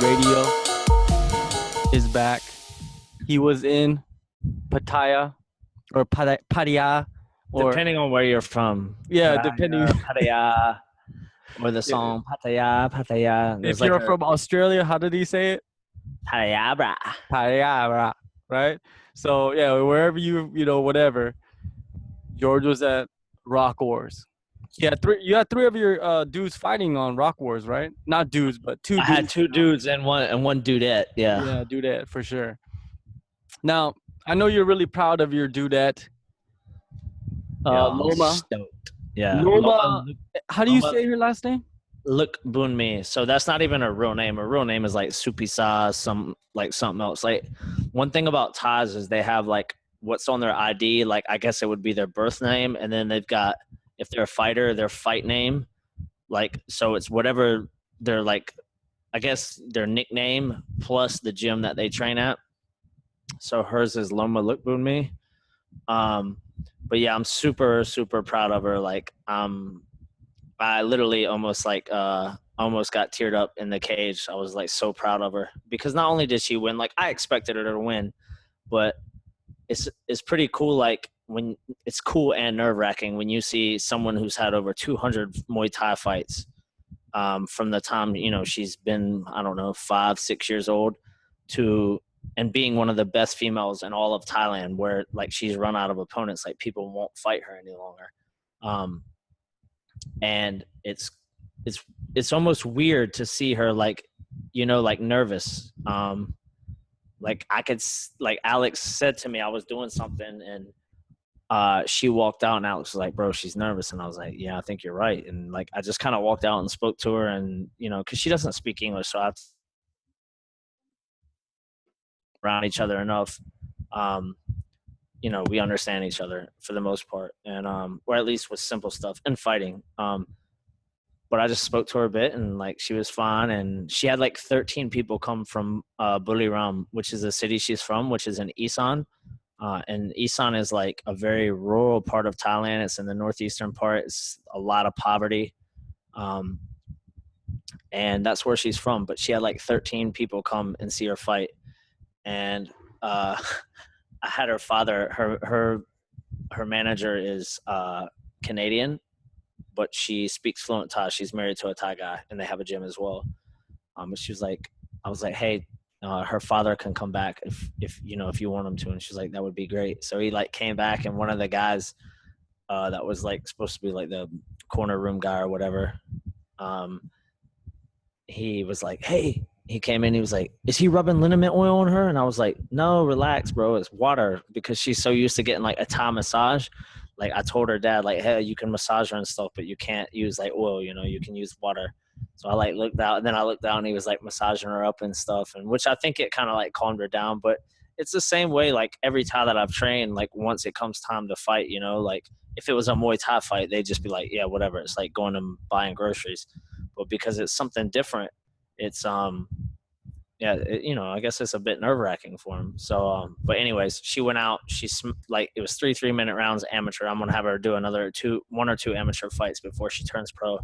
Radio is back. He was in Pattaya or Pattaya, or depending on where you're from. yeah, Pattaya, depending. Pattaya, or the song Pattaya, Pattaya. If you're from Australia, how did he say it? Pattaya, brah. Pattaya, right? So yeah, wherever you whatever. George was at Rock Wars. You had three of your dudes fighting on Rock Wars, right? Not dudes, but two dudes. I had two dudes and one dudette. Yeah, dudette for sure. Now, I know you're really proud of your dudette. Loma. Stoked. Yeah. Loma. How do you say her last name? Lookboonmee. So that's not even her real name. Her real name is like Supisa, something else. Like one thing about Thais is they have like what's on their ID. Like I guess it would be their birth name, and then they've got, if they're a fighter, their fight name. Like so, it's whatever their like, I guess their nickname plus the gym that they train at. So hers is Loma Lookboonmee. But yeah, I'm super, super proud of her. Like, I literally almost got teared up in the cage. I was like so proud of her because not only did she win, like I expected her to win, but it's pretty cool. Like when it's cool and nerve wracking when you see someone who's had over 200 Muay Thai fights, from the time, she's been, I don't know, 5-6 years old and being one of the best females in all of Thailand, where like she's run out of opponents, like people won't fight her any longer. And it's almost weird to see her like, like nervous. Like I could, like Alex said to me, I was doing something and she walked out and Alex was like, bro, she's nervous. And I was like, yeah, I think you're right. And like, I just kind of walked out and spoke to her and, cause she doesn't speak English. So I around each other enough. We understand each other for the most part, and or at least with simple stuff and fighting. But I just spoke to her a bit, and like she was fine. And she had like 13 people come from Buriram, which is the city she's from, which is in Isan. And Isan is like a very rural part of Thailand. It's in the northeastern part. It's a lot of poverty. And that's where she's from. But she had like 13 people come and see her fight. And I had her father, her manager is Canadian, but she speaks fluent Thai. She's married to a Thai guy, and they have a gym as well. But she was like, I was like, hey, her father can come back if you want him to. And she's like, that would be great. So he like came back, and one of the guys that was like supposed to be like the corner room guy or whatever, he was like, hey. He came in, he was like, is he rubbing liniment oil on her? And I was like, no, relax, bro. It's water, because she's so used to getting like a Thai massage. Like I told her dad, like, hey, you can massage her and stuff, but you can't use like oil, you can use water. So I like looked out, and then I looked down and he was like massaging her up and stuff. And which I think it kind of like calmed her down. But it's the same way, like every Thai that I've trained, like once it comes time to fight, like if it was a Muay Thai fight, they'd just be like, yeah, whatever. It's like going and buying groceries. But because it's something different, it's I guess it's a bit nerve-wracking for him. So but anyways, she went out, she's like, it was 3 3-minute rounds amateur. I'm gonna have her do another 1 or 2 amateur fights before she turns pro.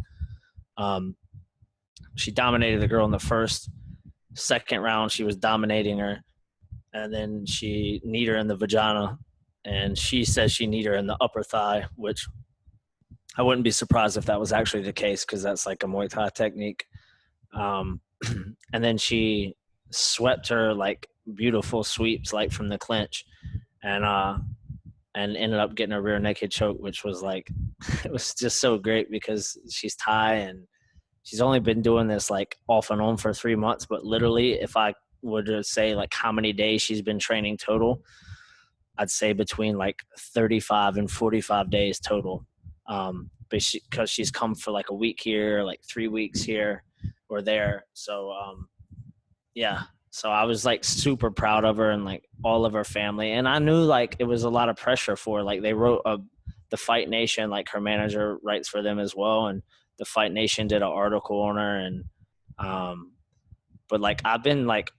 She dominated the girl in the first. Second round she was dominating her, and then she kneed her in the vagina, and she says she kneed her in the upper thigh, which I wouldn't be surprised if that was actually the case, because that's like a Muay Thai technique. And then she swept her like beautiful sweeps, like from the clinch, and ended up getting a rear naked choke, which was like, it was just so great because she's Thai and she's only been doing this like off and on for 3 months. But literally, if I were to say like how many days she's been training total, I'd say between like 35 and 45 days total. Because she's come for like a week here, like 3 weeks here or there. So yeah, so I was like super proud of her and like all of her family. And I knew like it was a lot of pressure for her. Like they wrote the Fight Nation, like her manager writes for them as well, and the Fight Nation did an article on her. And but like I've been like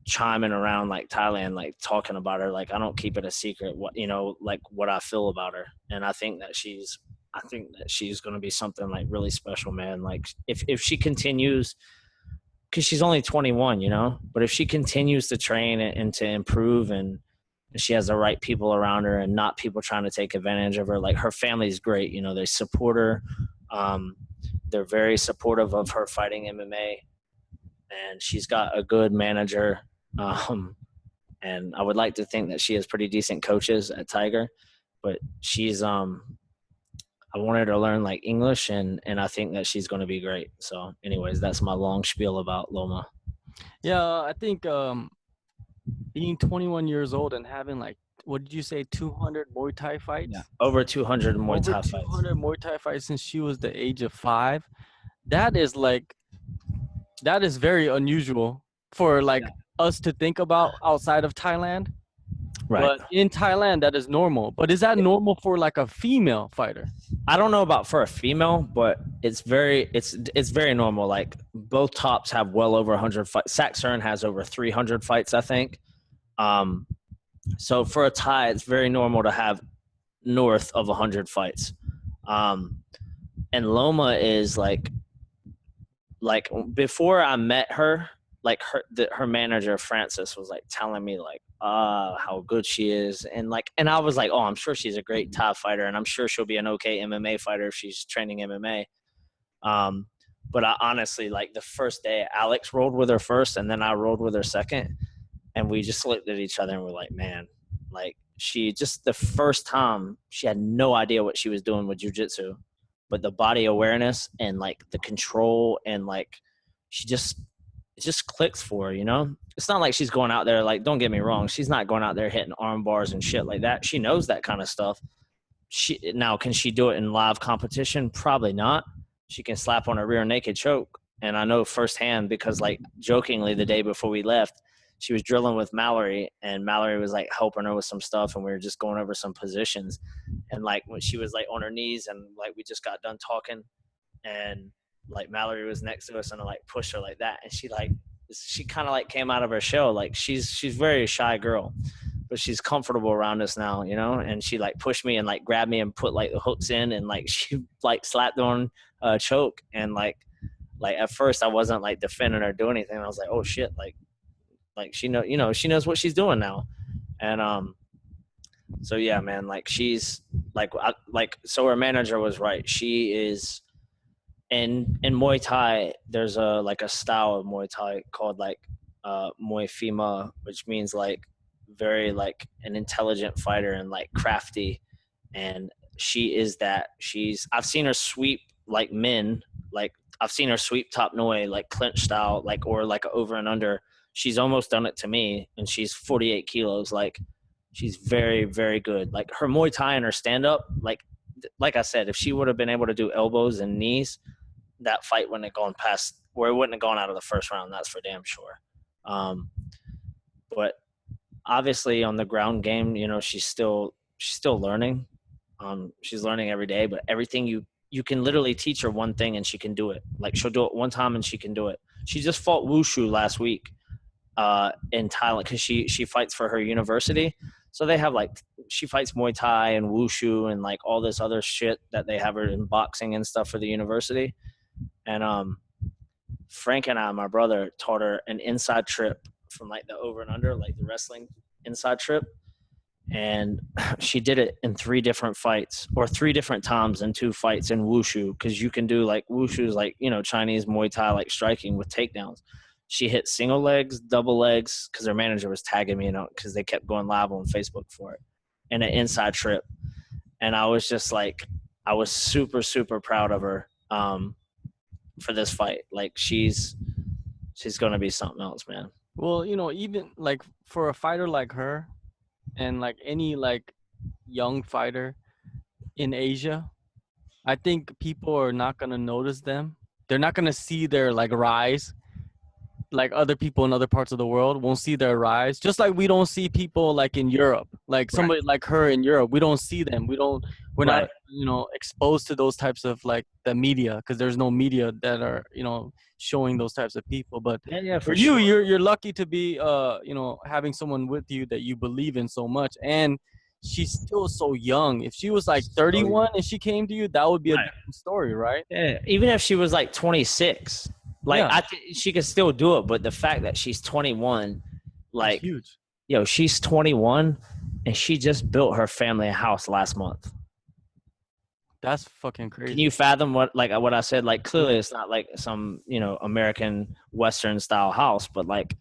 chiming around like Thailand, like talking about her. Like I don't keep it a secret what like what I feel about her. And I think that she's going to be something like really special, man. Like if she continues because she's only 21, you know. But if she continues to train and to improve, and she has the right people around her and not people trying to take advantage of her, like her family's great, you know, they support her. They're very supportive of her fighting MMA, and she's got a good manager. And I would like to think that she has pretty decent coaches at Tiger, but she's I wanted her to learn like English, and I think that she's going to be great. So anyways, that's my long spiel about Loma. Yeah, I think being 21 years old and having like, what did you say, 200 Muay Thai fights? Yeah, over 200 Muay Thai fights. 200 Muay Thai fights since she was the age of 5. That is very unusual for like us to think about outside of Thailand. Right. But in Thailand, that is normal. But is that normal for like a female fighter? I don't know about for a female, but it's very normal. Like both tops have well over 100 fights. Saxern has over 300 fights, I think. So for a Thai, it's very normal to have north of 100 fights. And Loma is like before I met her, like her manager Francis was like telling me like how good she is, and I was like, oh, I'm sure she's a great Thai fighter, and I'm sure she'll be an okay MMA fighter if she's training MMA. But I honestly, like the first day, Alex rolled with her first, and then I rolled with her second, and we just looked at each other and we're like, man, like she just the first time she had no idea what she was doing with jiu-jitsu, but the body awareness and like the control and like it just clicks for her, you know? It's not like she's going out there, like, don't get me wrong, she's not going out there hitting arm bars and shit like that. She knows that kind of stuff. Now, can she do it in live competition? Probably not. She can slap on a rear naked choke. And I know firsthand because, like, jokingly the day before we left, she was drilling with Mallory, and Mallory was, like, helping her with some stuff, and we were just going over some positions. And, like, when she was, like, on her knees and, like, we just got done talking, and like Mallory was next to us and I like pushed her like that, and she kind of like came out of her shell. Like she's very shy girl, but she's comfortable around us now, you know. And she like pushed me and like grabbed me and put like the hooks in, and like she like slapped on a choke, and like at first I wasn't like defending or doing anything. I was like, oh shit, like she knows what she's doing now. And so yeah, man, like she's so her manager was right. She is. In Muay Thai, there's a style of Muay Thai called like Muay Fima, which means like very like an intelligent fighter and like crafty. And she is that. I've seen her sweep like men, like I've seen her sweep top Noi, like clinch style, like or like over and under. She's almost done it to me, and she's 48 kilos. Like she's very, very good. Like her Muay Thai and her stand up, like I said, if she would have been able to do elbows and knees, that fight wouldn't have gone past, or it wouldn't have gone out of the first round. That's for damn sure. But obviously on the ground game, you know, she's still learning. She's learning every day, but everything you can literally teach her one thing and she can do it. Like she'll do it one time and she can do it. She just fought Wushu last week in Thailand because she fights for her university. So they have like, she fights Muay Thai and Wushu and like all this other shit that they have her in boxing and stuff for the university. And Frank and I, my brother, taught her an inside trip from like the over and under, like the wrestling inside trip. And she did it in 3 different fights, or 3 different times in 2 fights in Wushu. Cause you can do like Wushu's like, you know, Chinese Muay Thai, like striking with takedowns. She hit single legs, double legs, because her manager was tagging me, you know, because they kept going live on Facebook for it, and an inside trip. And I was just like, I was super, super proud of her for this fight. Like she's going to be something else, man. Well, you know, even like for a fighter like her and like any like young fighter in Asia, I think people are not going to notice them. They're not going to see their like rise. Like other people in other parts of the world won't see their rise, just like we don't see people like in Europe, like somebody like her in Europe. We don't see them. We're not, you know, exposed to those types of like the media, because there's no media that are, you know, showing those types of people. But for you, sure. you're lucky to be, you know, having someone with you that you believe in so much. And she's still so young. If she was like 31 and she came to you, that would be a different story, right? Yeah, even if she was like 26. Like Yeah. she could still do it, but the fact that she's 21, That's like, huge. yo, she's 21 and she just built her family a house last month. That's fucking Can crazy. you fathom what I said? Like, clearly it's not like some, American Western style house, but like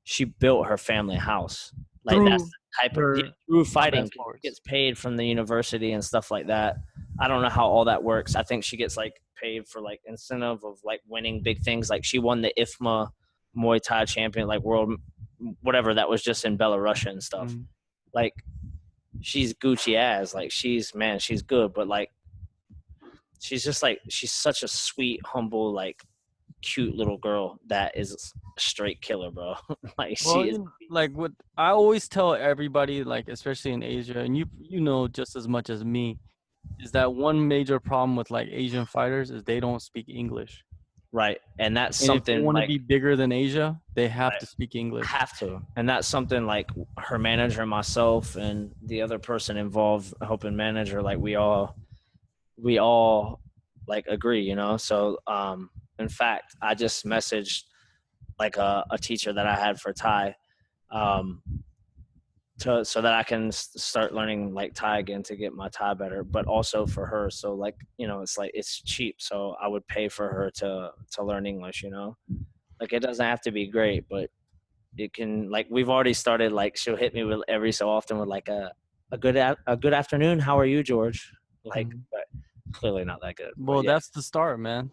she built her family a house. Like that's Through the type of her through combat fighting. sports. Gets paid from the university and stuff like that. I don't know how all that works. I think she gets like paid for like incentive of like winning big things. Like she won the IFMA Muay Thai champion, like world, whatever that was just in Belarus and stuff. Mhm. Like she's Gucci ass. Like she's good, but like she's just like she's such a sweet, humble, like cute little girl that is a straight killer, bro. Like Well, she is. like what I always tell everybody, like especially in Asia, and you know just as much as me, is that one major problem with like Asian fighters is they don't speak English. Right. And that's And if they something want to like be bigger than Asia, they have right, to speak English. have to. And that's something like her manager, myself, and the other person involved helping manage her, like we all like agree, So in fact, I just messaged like a teacher that I had for Thai, so that I can start learning like Thai again to get my Thai better, but also for her. So like, it's like, it's cheap. So I would pay for her to learn English, like it doesn't have to be great, but it can, like, we've already started, like she'll hit me with every so often with like a good afternoon. How are you, George? Like, Mhm. but clearly not that good. Well, But yeah. that's the start, man.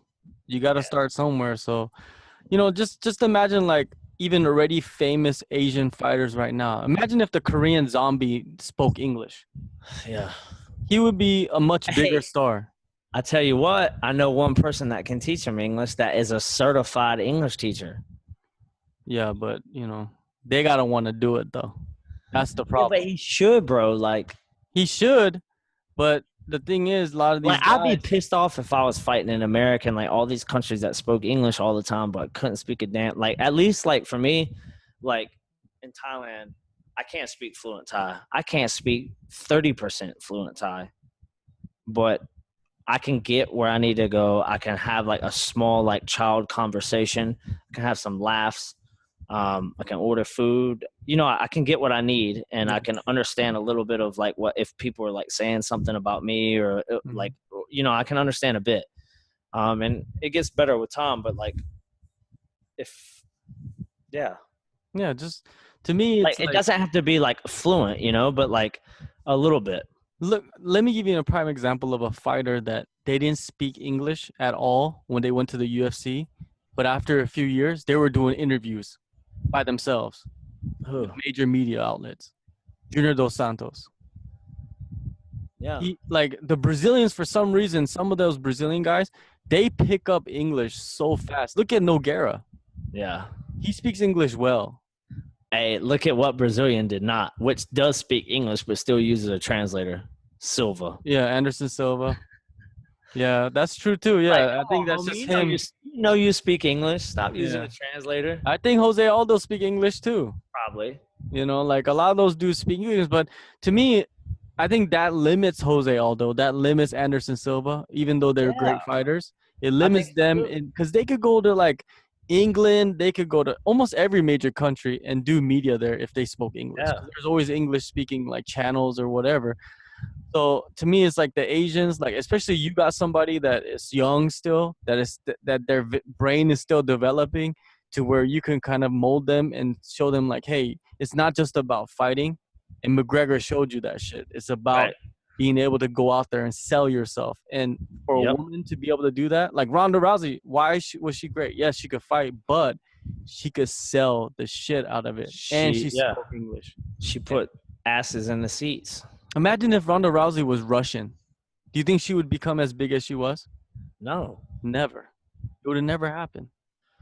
You got to start somewhere. So, just imagine like even already famous Asian fighters right now. Imagine if the Korean Zombie spoke English. Yeah. He would be a much bigger Hey. star. I tell you what, I know one person that can teach him English that is a certified English teacher. Yeah, but they gotta want to do it though. That's the Yeah, problem. but he should, bro. Like He should, but the thing is, a lot of these I'd be guys. pissed off if I was fighting in America and like all these countries that spoke English all the time but couldn't speak a damn. Like at least like for me, like in Thailand, I can't speak fluent Thai. I can't speak 30% fluent Thai, but I can get where I need to go. I can have like a small like child conversation. I can have some laughs. I can order food. I can get what I need, and I can understand a little bit of like what if people are like saying something about me or like I can understand a bit. And it gets better with time, but like Yeah, just to me, like it's it like doesn't have to be like fluent, but like a little bit. look. Let me give you a prime example of a fighter that they didn't speak English at all when they went to the UFC, but after a few years, they were doing interviews by themselves. Who? Major media outlets. Junior Dos Santos. Yeah. Like the Brazilians, for some reason, some of those Brazilian guys, they pick up English so fast. Look at Nogueira. Yeah. He speaks English well. Hey, look at what Brazilian did not, which does speak English but still uses a translator. Silva. Yeah, Anderson Silva. Yeah, that's true too. Yeah, Like, I think that's homie, just him. you speak English. Stop using Yeah. a translator. I think Jose Aldo speak English too. Probably. Like a lot of those dudes speak English, but to me, I think that limits Jose Aldo. That limits Anderson Silva, even though they're great fighters. It limits them because they could go to like England. They could go to almost every major country and do media there if they spoke English. Yeah. There's always English speaking like channels or whatever. So to me, it's like the Asians, like especially you got somebody that is young still, that their brain is still developing to where you can kind of mold them and show them like, hey, it's not just about fighting. And McGregor showed you that shit. It's about being able to go out there and sell yourself. And for a woman to be able to do that, like Ronda Rousey, was she great? Yes, she could fight, but she could sell the shit out of it. And she spoke English. She put asses in the seats. Imagine if Ronda Rousey was Russian. Do you think she would become as big as she was? No. Never. It would have never happened.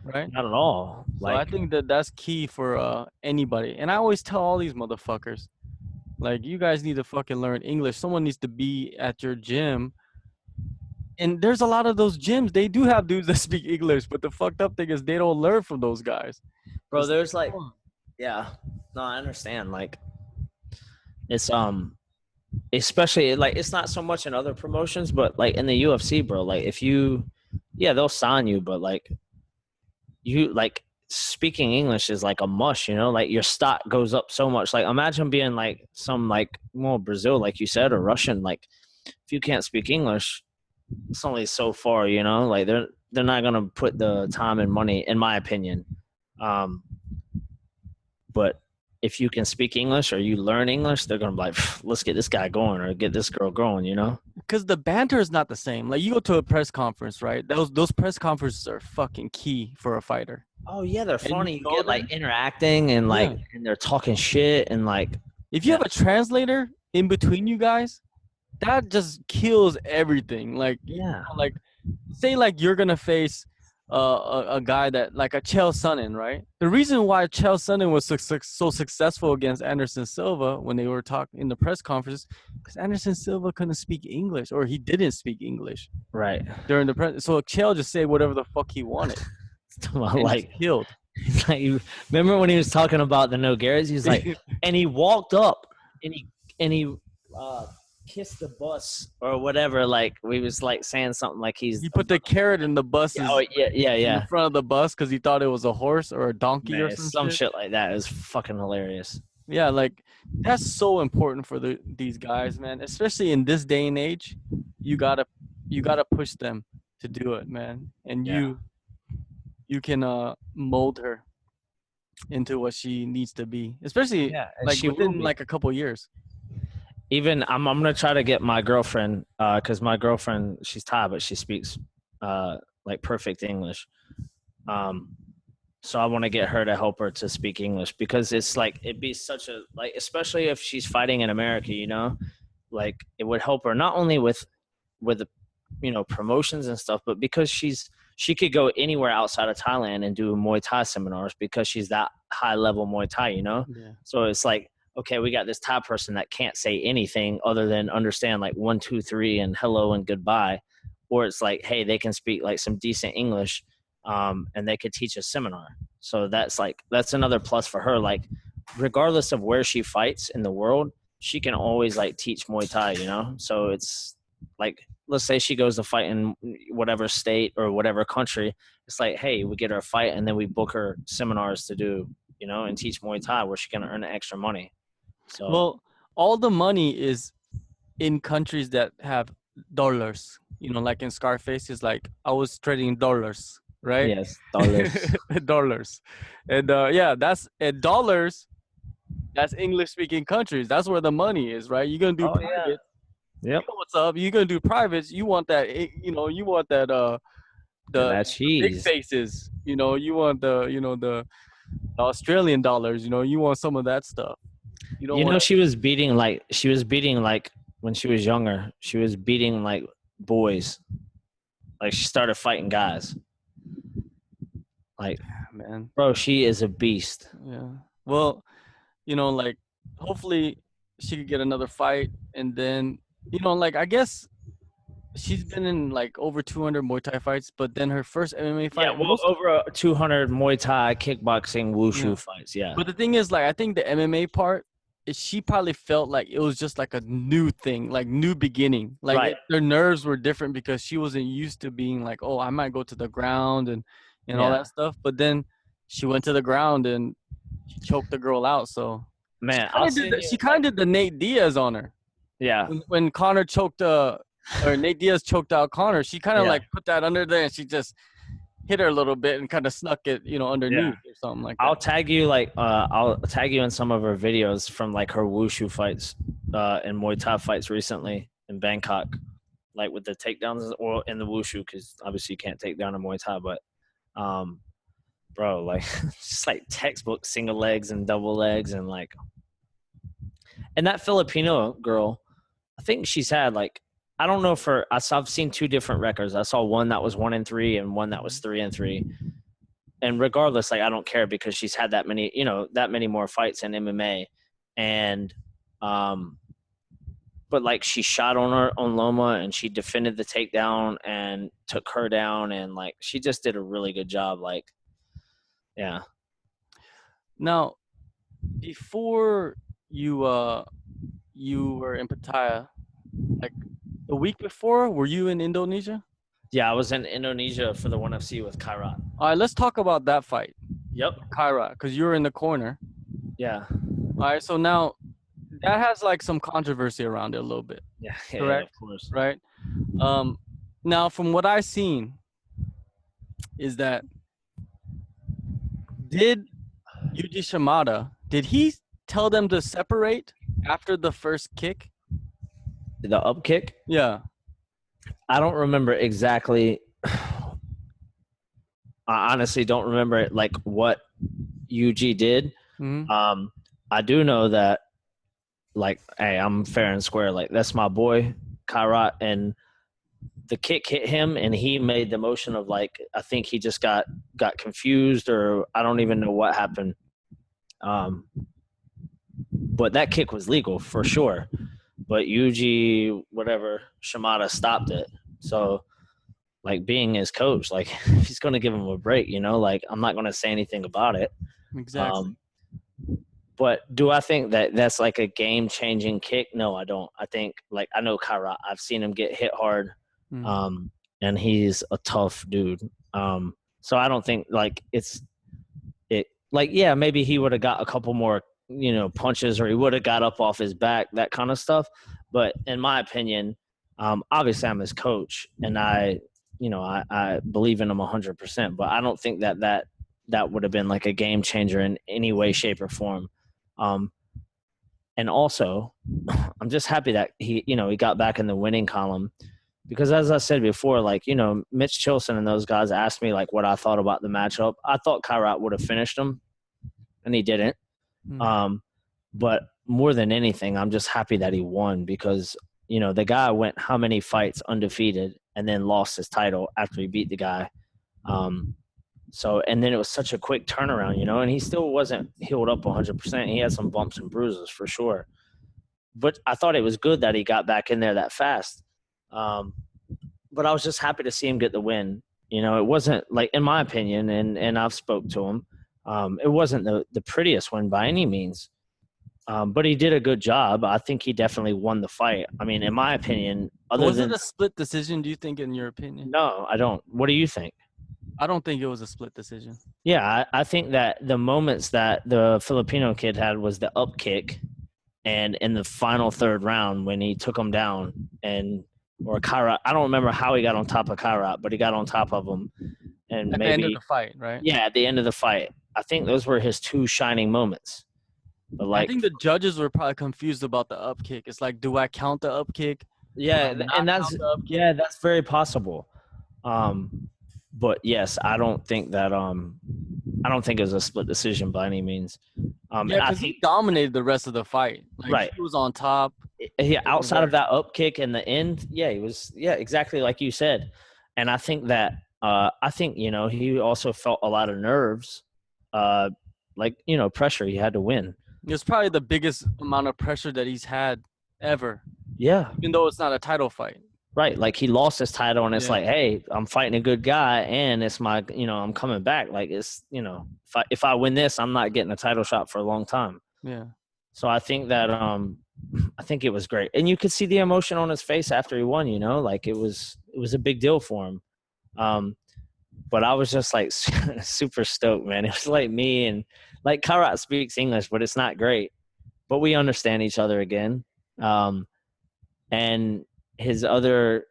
Right? Not at all. So I think that's key for anybody. And I always tell all these motherfuckers, like, you guys need to fucking learn English. Someone needs to be at your gym. And there's a lot of those gyms. They do have dudes that speak English, but the fucked up thing is they don't learn from those guys. Bro, there's like, no, I understand. Like, it's especially like it's not so much in other promotions, but like in the UFC, bro. Like if they'll sign you, but like you like speaking English is like a must, you know, like your stock goes up so much. Like imagine being like some like Brazil, like you said, or Russian. Like if you can't speak English, it's only so far, you know. Like they're not gonna put the time and money, in my opinion. Um, but if you can speak English or you learn English, they're gonna be like, let's get this guy going or get this girl going, you know. Because the banter is not the same. Like you go to a press conference, right? Those press conferences are fucking key for a fighter. Oh yeah, they're And funny. you You go get there, like interacting and like yeah. and they're talking shit and like If you yeah. have a translator in between you guys, that just kills everything. Like, Yeah. like say like you're gonna face a guy that like a Chael Sonnen, right? The reason why Chael Sonnen was so successful against Anderson Silva when they were talking in the press conference, because Anderson Silva couldn't speak English, or he didn't speak English Right. during the press. So Chael just said whatever the fuck he wanted and just Like, killed. like you remember when he was talking about the Nogueiras? He was like, and he walked up and he uh, kissed the bus or whatever. Like we was like saying something like he's He put the carrot in the buses in the yeah. front of the bus because he thought it was a horse or a donkey or Man, some some shit. shit like that is fucking hilarious. Yeah, like that's so important for these guys, man. Especially in this day and age, you gotta push them to do it, man. And Yeah. you can mold her into what she needs to be, especially Yeah, and like she will within be. like a couple years. Even I'm gonna try to get my girlfriend because my girlfriend, she's Thai but she speaks like perfect English. Um, so I want to get her to help her to speak English because it's like it'd be such a like especially if she's fighting in America, you know, like it would help her not only with the promotions and stuff, but because she could go anywhere outside of Thailand and do Muay Thai seminars because she's that high level Muay Thai, you know. Yeah. So it's like, okay, we got this Thai person that can't say anything other than understand like 1, 2, 3 and hello and goodbye, or it's like, hey, they can speak like some decent English, and they could teach a seminar. So that's another plus for her. Like, regardless of where she fights in the world, she can always like teach Muay Thai, you know. So it's like, let's say she goes to fight in whatever state or whatever country. It's like, hey, we get her a fight and then we book her seminars to do, and teach Muay Thai where she can earn extra money. So Well, all the money is in countries that have dollars. Like in Scarface, is like I was trading dollars, right? yes, dollars. Dollars, and yeah, that's and dollars. That's English speaking countries. That's where the money is, right? You're gonna do Oh yeah. private. Yep. You know what's up? You're gonna do privates. You want that, you want that And the that big cheese. faces. You want the Australian dollars. You want some of that stuff. You don't want She was beating like when she was younger, she was beating like boys. Like she started fighting guys. Like, man. bro, she is a beast. Yeah. Well, like hopefully she could get another fight, and then like I guess she's been in like over 200 Muay Thai fights, but then her first MMA Yeah, fight. well, over 200 Muay Thai, kickboxing, Yeah. wushu fights. Yeah. But the thing is, like, I think the MMA part, she probably felt like it was just like a new thing, like new beginning. Like Right. her nerves were different because she wasn't used to being like, oh, I might go to the ground and all Yeah. that stuff. But then she went to the ground and she choked the girl out. So Man, I'll send you. she kind of did the Nate Diaz on her. Yeah. When Connor choked or Nate Diaz choked out Connor, she kind of Yeah. like put that under there and she just hit her a little bit and kind of snuck it, underneath or something like that. I'll tag you I'll tag you in some of her videos from like her wushu fights and Muay Thai fights recently in Bangkok, like with the takedowns or in the wushu because obviously you can't take down a Muay Thai, but bro, like just like textbook single legs and double legs and like, and that Filipino girl, I think she's had like, I don't know I've seen 2 different records. I saw one that was 1-3 and one that was 3-3. And regardless, like I don't care because she's had that many more fights in MMA, and but like she shot on Loma and she defended the takedown and took her down and like she just did a really good job. Like, yeah. Now, before you were in Pattaya, like the week before, were you in Indonesia? Yeah, I was in Indonesia for the 1FC with Kairat. All right, let's talk about that fight, Yep. Kairat, because you were in the corner. Yeah. All right, so now that has like some controversy around it a little bit, Yeah. correct? Of course. Right? Now from what I've seen is that did Yuji Shimada, did he tell them to separate after the first kick? The up kick. Yeah. I don't remember exactly. I honestly don't remember like what UG did. Mm-hmm. I do know that, like, hey, I'm fair and square. Like, that's my boy, Kairat, and the kick hit him, and he made the motion of like, I think he just got confused, or I don't even know what happened. But that kick was legal for sure. But Yuji, whatever, Shimada stopped it. So, like, being his coach, like, if he's going to give him a break, you know, like, I'm not going to say anything about it. Exactly. But do I think that that's like a game-changing kick? No, I don't. I think, like, I know Kairat. I've seen him get hit hard, and he's a tough dude. So I don't think, like, yeah, maybe he would have got a couple more, you know, punches, or he would have got up off his back, that kind of stuff. But in my opinion, obviously I'm his coach, and I believe in him 100%. But I don't think that would have been like a game changer in any way, shape, or form. And also, I'm just happy that he got back in the winning column, because as I said before, like, you know, Mitch Chilson and those guys asked me like what I thought about the matchup. I thought Kairat would have finished him, and he didn't. But more than anything, I'm just happy that he won, because, you know, the guy went how many fights undefeated and then lost his title after he beat the guy. So, and then it was such a quick turnaround, you know, and he still wasn't healed up 100%. He had some bumps and bruises for sure. But I thought it was good that he got back in there that fast. But I was just happy to see him get the win. You know, it wasn't, like, in my opinion, and I've spoke to him, it wasn't the prettiest win by any means. But he did a good job. I think he definitely won the fight. I mean, in my opinion, was it a split decision, do you think, in your opinion? No, I don't. What do you think? I don't think it was a split decision. Yeah, I think that the moments that the Filipino kid had was the up kick, and in the final third round when he took him down, or Kairat, I don't remember how he got on top of Kairat, but he got on top of him. And at the end of the fight, right? Yeah, at the end of the fight. I think those were his two shining moments. But, like, I think the judges were probably confused about the up kick. It's like, do I count the up kick? Yeah, and that's very possible. But yes, I don't think it was a split decision by any means. Because he dominated the rest of the fight. Like, right. He was on top. Yeah, outside of that up kick in the end, yeah, he was, yeah, exactly like you said. And I think that, you know, he also felt a lot of nerves, like, you know, pressure. He had to win. It was probably the biggest amount of pressure that he's had ever. Yeah. Even though it's not a title fight. Right. Like, he lost his title, and it's like, hey, I'm fighting a good guy, and it's my, you know, I'm coming back. Like, it's, you know, if I win this, I'm not getting a title shot for a long time. Yeah. So I think that, I think it was great. And you could see the emotion on his face after he won, you know, like, it was a big deal for him. But I was just like super stoked, man. It was like me, and like, Kairat speaks English, but it's not great, but we understand each other again. And the other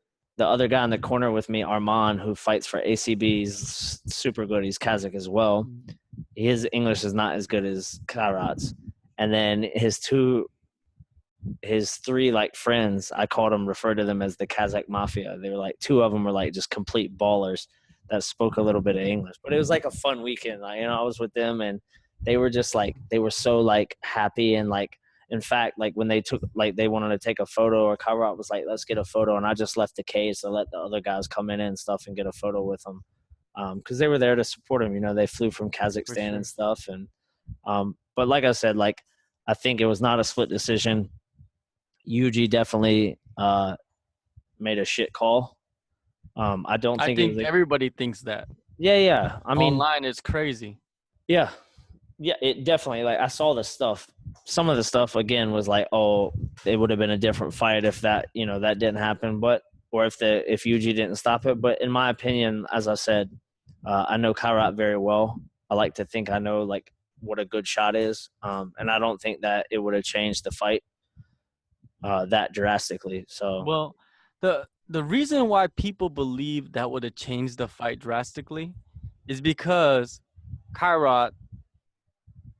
guy in the corner with me, Arman, who fights for ACB, is super good. He's Kazakh as well. His English is not as good as Kairat's. And then his three, like, friends, I referred to them as the Kazakh Mafia. They were like, two of them were like just complete ballers that spoke a little bit of English. But it was like a fun weekend. Like, you know, I was with them, and they were just like, they were so, like, happy. And, like, in fact, like, when they they wanted to take a photo, or Kairat was like, let's get a photo. And I just left the cage to let the other guys come in and stuff and get a photo with them. Cause they were there to support him. You know, they flew from Kazakhstan and stuff. And, but like I said, like, I think it was not a split decision. UG definitely, made a shit call. I think everybody thinks that. Yeah. I mean, online it's crazy. Yeah, it definitely, like, I saw the stuff. Some of the stuff, again, was like, oh, it would have been a different fight if that, you know, that didn't happen. But or if Yuji didn't stop it. But in my opinion, as I said, I know Kairat very well. I like to think I know like what a good shot is, and I don't think that it would have changed the fight that drastically. So Well, the reason why people believe that would have changed the fight drastically is because Kairat,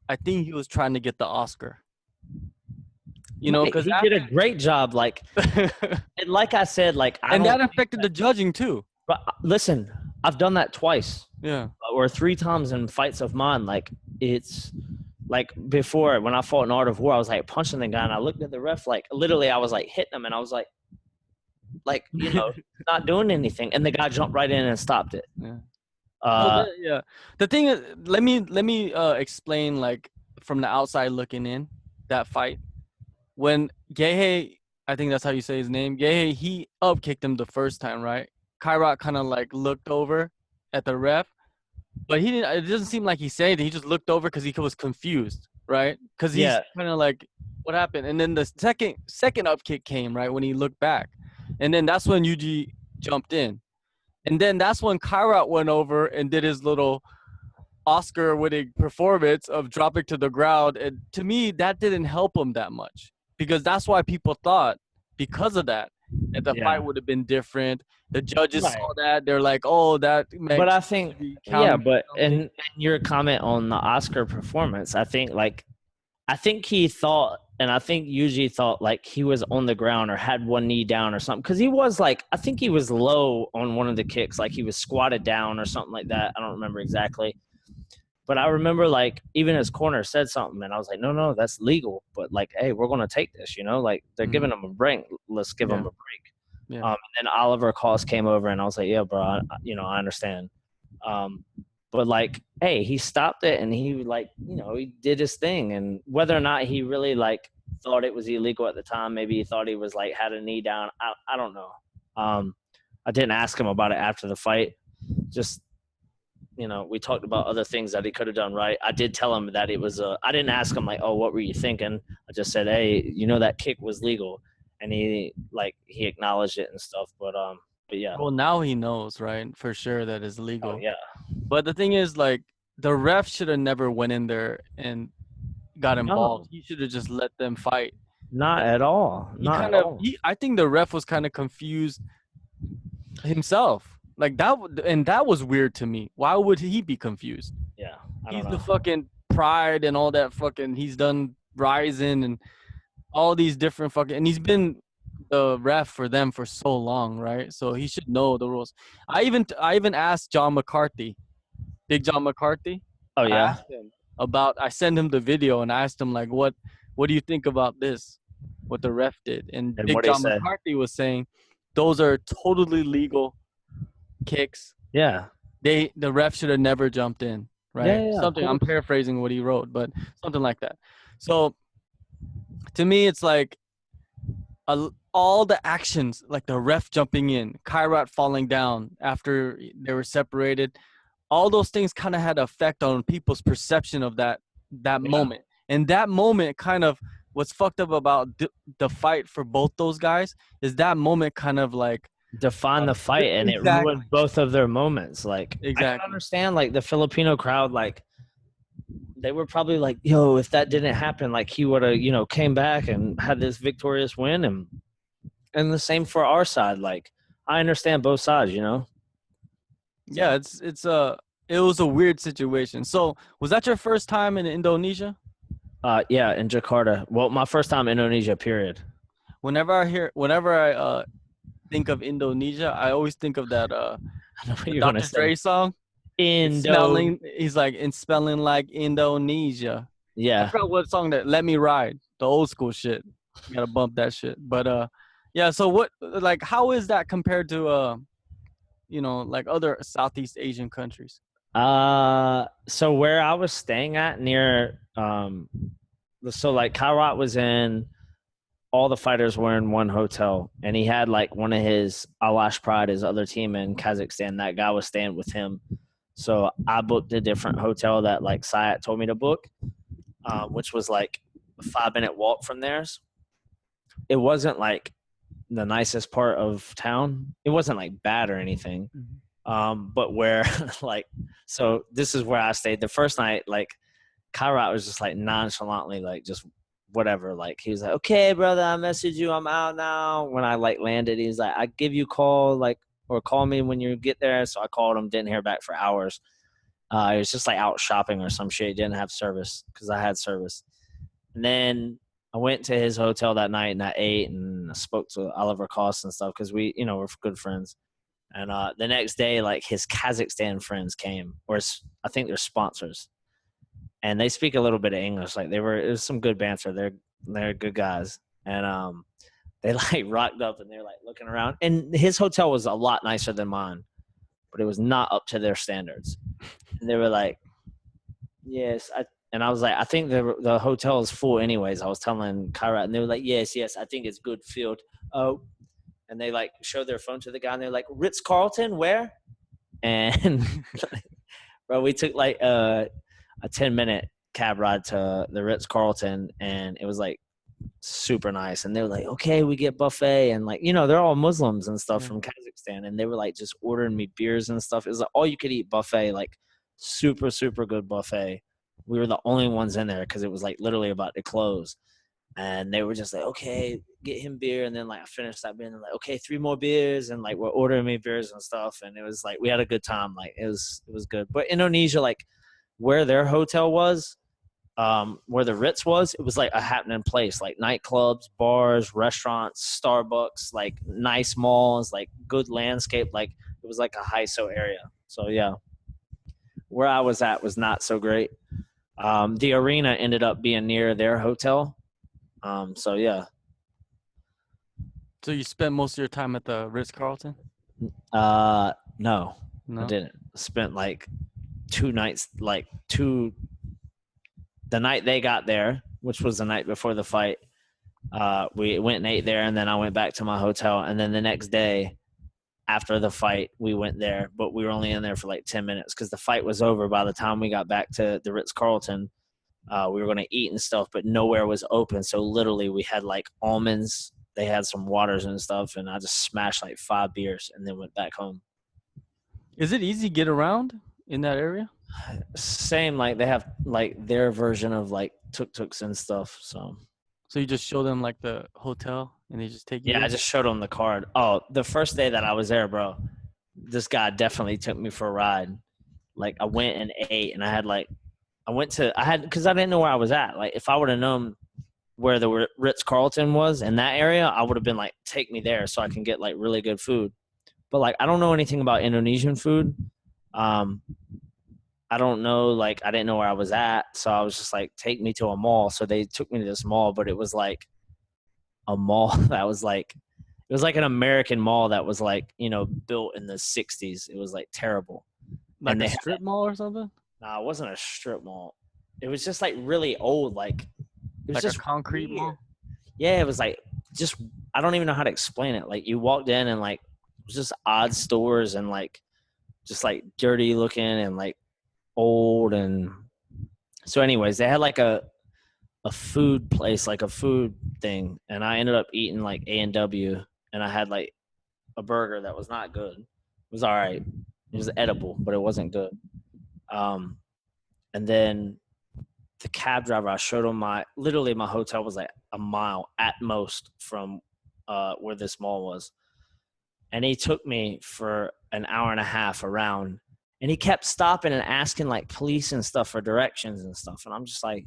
I think he was trying to get the Oscar. You know, because he did a great job. Like, and like I said, like and that affected the judging too. But listen, I've done that twice. Yeah. Or 3 times in fights of mine. Like, it's like before when I fought in Art of War, I was like punching the guy, and I looked at the ref, like literally I was like hitting him, and I was like you know, not doing anything, and the guy jumped right in and stopped it. Yeah. Yeah. The thing is, let me explain, like, from the outside looking in, that fight. When Geje, I think that's how you say his name, Geje, he up kicked him the first time, right? Kairat kind of like looked over at the ref, but he didn't. It doesn't seem like he said anything. He just looked over because he was confused, right? Because he's kind of like, what happened? And then the second up kick came, right, when he looked back, and then that's when Yuji jumped in, and then that's when Kairat went over and did his little Oscar-winning performance of dropping to the ground, and to me, that didn't help him that much, because that's why people thought, because of that the fight would have been different. The judges saw that. They're like, oh, that makes. But I think, and your comment on the Oscar performance, I think he thought, and I think Yuji thought like he was on the ground or had one knee down or something. Because he was like, I think he was low on one of the kicks. Like he was squatted down or something like that. I don't remember exactly. But I remember, like, even his corner said something, and I was like, no, that's legal. But, like, hey, we're going to take this, you know? Like, they're giving him a break. Let's give him a break. Yeah. And then Oliver Cost came over, and I was like, yeah, bro, I understand. But, like, hey, he stopped it, and he, like, you know, he did his thing. And whether or not he really, like, thought it was illegal at the time, maybe he thought he was, like, had a knee down. I don't know. I didn't ask him about it after the fight. Just – you know, we talked about other things that he could have done right. I did tell him that it was I didn't ask him like, oh, what were you thinking? I just said, hey, you know, that kick was legal, and he acknowledged it and stuff. But yeah. Well, now he knows, right, for sure, that it's legal. Oh, yeah. But the thing is, like, the ref should have never went in there and got involved. He should have just let them fight. Not at all. I think the ref was kind of confused himself. Like, that was weird to me. Why would he be confused? Yeah, he's the fucking Pride and all that fucking. He's done Rising and all these different fucking. And he's been the ref for them for so long, right? So he should know the rules. I even asked John McCarthy, Big John McCarthy. Oh yeah. I asked him I sent him the video and I asked him like, what do you think about this? What the ref did, and Big John McCarthy was saying those are totally legal kicks. Yeah. The ref should have never jumped in, right? Yeah, something, I'm paraphrasing what he wrote, but something like that. So to me, it's like all the actions, like the ref jumping in, Kairat falling down after they were separated, all those things kind of had an effect on people's perception of that moment. And that moment kind of, what's fucked up about the fight for both those guys is that moment kind of like define the fight, and it ruined both of their moments. Like, I can understand, like, the Filipino crowd, like, they were probably like, yo, if that didn't happen, like, he would have, you know, came back and had this victorious win. And the same for our side. Like, I understand both sides, you know? Yeah, it was a weird situation. So was that your first time in Indonesia? Yeah, in Jakarta. Well, my first time in Indonesia, period. Whenever I think of Indonesia, I always think of that Dr. Dre song. He's like, in spelling like Indonesia. Yeah. I forgot what song that, Let Me Ride, the old school shit. You gotta bump that shit. But yeah, so what, like, how is that compared to you know, like other Southeast Asian countries? So where I was staying at near so like Kairat was in, all the fighters were in one hotel, and he had like one of his Alash Pride, his other team in Kazakhstan. That guy was staying with him. So I booked a different hotel that like Sayat told me to book, which was like a 5-minute walk from theirs. It wasn't like the nicest part of town. It wasn't like bad or anything. But where like, so this is where I stayed the first night. Like Kairat was just like nonchalantly like just whatever. Like he was like, okay, brother, I messaged you. I'm out now. When I like landed, he's like, I give you a call, like, or call me when you get there. So I called him, didn't hear back for hours. He was just like out shopping or some shit. He didn't have service because I had service. And then I went to his hotel that night and I ate and I spoke to Oliver Cost and stuff because we, we're good friends. And the next day, like his Kazakhstan friends came, or I think they're sponsors, and they speak a little bit of English. Like it was some good banter. They're good guys, and they like rocked up and they're like looking around. And his hotel was a lot nicer than mine, but it was not up to their standards. And they were like, "Yes," and I was like, "I think the hotel is full anyways." I was telling Kairat, and they were like, "Yes, I think it's good filled." Oh. And they like showed their phone to the guy and they're like, Ritz-Carlton, where? And bro, we took like a 10-minute cab ride to the Ritz-Carlton and it was like super nice. And they were like, okay, we get buffet. And like, they're all Muslims and stuff from Kazakhstan. And they were like just ordering me beers and stuff. It was like all you could eat buffet, like super, super good buffet. We were the only ones in there because it was like literally about to close. And they were just like, okay, get him beer. And then like I finished that beer and they're like, okay, 3 more beers. And like we're ordering me beers and stuff. And it was like we had a good time. Like it was good. But Indonesia, like where their hotel was, where the Ritz was, it was like a happening place, like nightclubs, bars, restaurants, Starbucks, like nice malls, like good landscape. Like it was like a HISO area. So yeah, where I was at was not so great. The arena ended up being near their hotel. So yeah. So you spent most of your time at the Ritz-Carlton? No, No, I didn't. I spent like 2 nights, the night they got there, which was the night before the fight. We went and ate there, and then I went back to my hotel. And then the next day after the fight, we went there, but we were only in there for like 10 minutes because the fight was over by the time we got back to the Ritz-Carlton. We were going to eat and stuff, but nowhere was open. So literally we had like almonds. They had some waters and stuff, and I just smashed like 5 beers and then went back home. is it easy to get around in that area? Same, like they have like their version of like tuk-tuks and stuff. So you just show them like the hotel and they just take you yeah, there? I just showed them the card. Oh, the first day that I was there, bro, this guy definitely took me for a ride. Like I went and ate, and because I didn't know where I was at. Like if I would have known where the Ritz-Carlton was in that area, I would have been like, take me there so I can get like really good food. But like I don't know anything about Indonesian food. I don't know, like I didn't know where I was at, so I was just like, take me to a mall. So they took me to this mall, but it was like a mall that was like, it was like an American mall that was like, built in the 60s. It was like terrible. Like and a strip mall or something? Nah, it wasn't a strip mall. It was just like really old, like it was Like just a concrete weird. mall? Yeah, it was like just, I don't even know how to explain it. Like you walked in and like it was just odd stores and like just like dirty looking and like old. And so anyways, they had like a food place, like a food thing, and I ended up eating like A&W, and I had like a burger that was not good. It was all right. It was edible, but it wasn't good. And then the cab driver, I showed him my hotel was like a mile at most from where this mall was. And he took me for an hour and a half around, and he kept stopping and asking like police and stuff for directions and stuff. And I'm just like,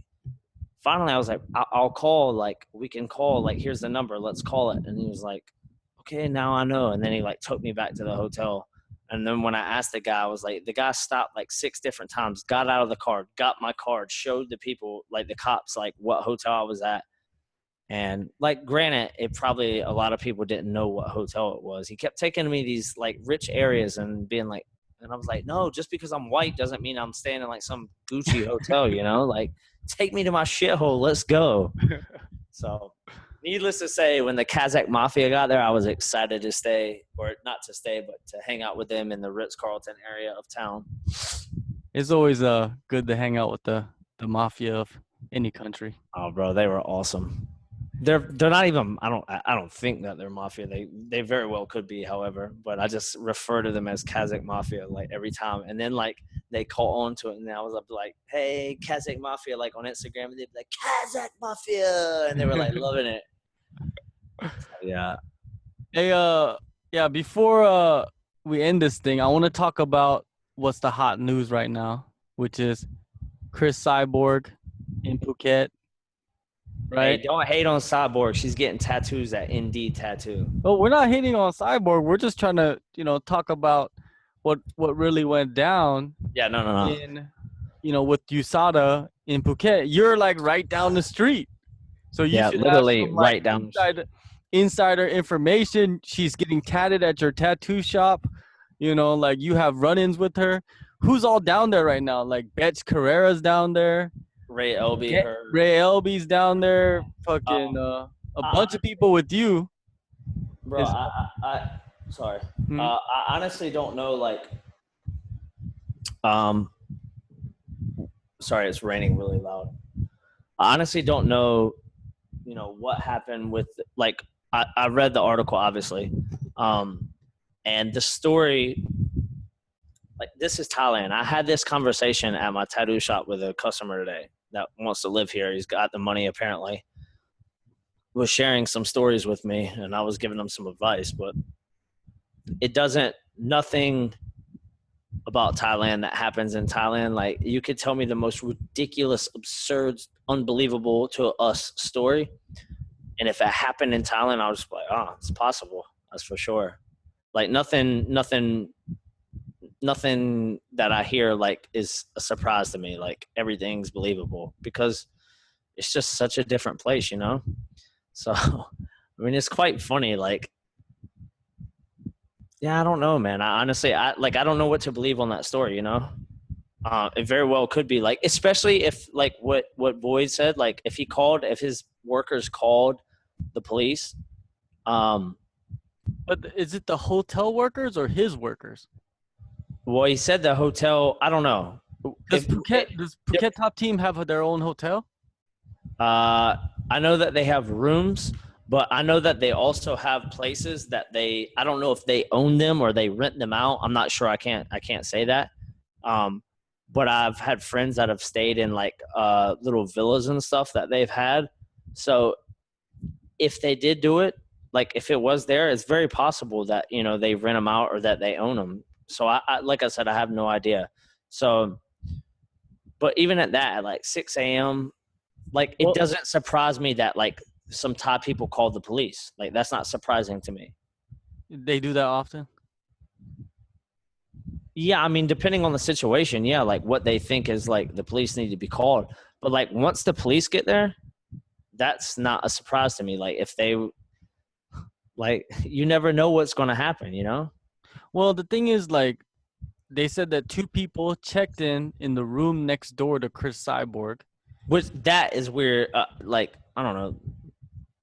finally I was like, I'll call, like we can call, like here's the number, let's call it. And he was like, okay, now I know. And then he like took me back to the hotel. And then when I asked the guy, I was like, the guy stopped like 6 different times, got out of the car, got my card, showed the people, like the cops, like what hotel I was at. And like, granted, it probably a lot of people didn't know what hotel it was. He kept taking me these like rich areas and being like, and I was like, no, just because I'm white doesn't mean I'm staying in like some Gucci hotel, like take me to my shithole. Let's go. So needless to say, when the Kazakh mafia got there, I was excited to stay, or not to stay, but to hang out with them in the Ritz-Carlton area of town. It's always good to hang out with the mafia of any country. Oh, bro, they were awesome. They're not even. I don't think that they're mafia. They very well could be, however, but I just refer to them as Kazakh mafia like every time. And then like they call on to it, and I was up like, "Hey, Kazakh mafia!" Like on Instagram, and they'd be like, "Kazakh mafia," and they were like loving it. Yeah. Hey, yeah. Before we end this thing, I want to talk about what's the hot news right now, which is Cris Cyborg in Phuket. Right. Hey, don't hate on Cyborg. She's getting tattoos at ND Tattoo. Well, we're not hating on Cyborg. We're just trying to, talk about what really went down. Yeah, no. In, with USADA in Phuket. You're like right down the street, so you should literally have some, right down. Insider information. She's getting tatted at your tattoo shop. Like you have run-ins with her. Who's all down there right now? Like Betch Carrera's down there. Ray Elby's down there. Fucking a bunch of people with you. Bro, I sorry. I honestly don't know. Like, sorry, it's raining really loud. I honestly don't know. What happened with like. I read the article obviously, and the story. Like, this is Thailand. I had this conversation at my tattoo shop with a customer today that wants to live here. He's got the money apparently. Was sharing some stories with me, and I was giving him some advice, but nothing about Thailand that happens in Thailand. Like, you could tell me the most ridiculous, absurd, unbelievable to us story, and if it happened in Thailand, I was just like, oh, it's possible. That's for sure. Like, nothing that I hear like is a surprise to me. Like, everything's believable because it's just such a different place, So, I mean, it's quite funny. Like, yeah, I don't know, man. I don't know what to believe on that story, It very well could be like, especially if like what Boyd said, like if his workers called the police. But is it the hotel workers or his workers? Well, he said the hotel. I don't know. Does Phuket Top Team have their own hotel? I know that they have rooms, but I know that they also have places that I don't know if they own them or they rent them out. I'm not sure. I can't say that. But I've had friends that have stayed in like little villas and stuff that they've had. So if they did do it, like if it was there, it's very possible that, they rent them out or that they own them. So I like I said, I have no idea. So, but even at that, at like 6 a.m., like it doesn't surprise me that like some Thai people called the police. Like, that's not surprising to me. They do that often? Yeah, I mean, depending on the situation, yeah, like what they think is like the police need to be called. But like once the police get there, that's not a surprise to me. Like if they, like, you never know what's going to happen, Well, the thing is, like, they said that 2 people checked in the room next door to Cris Cyborg. Which, that is weird. Like, I don't know.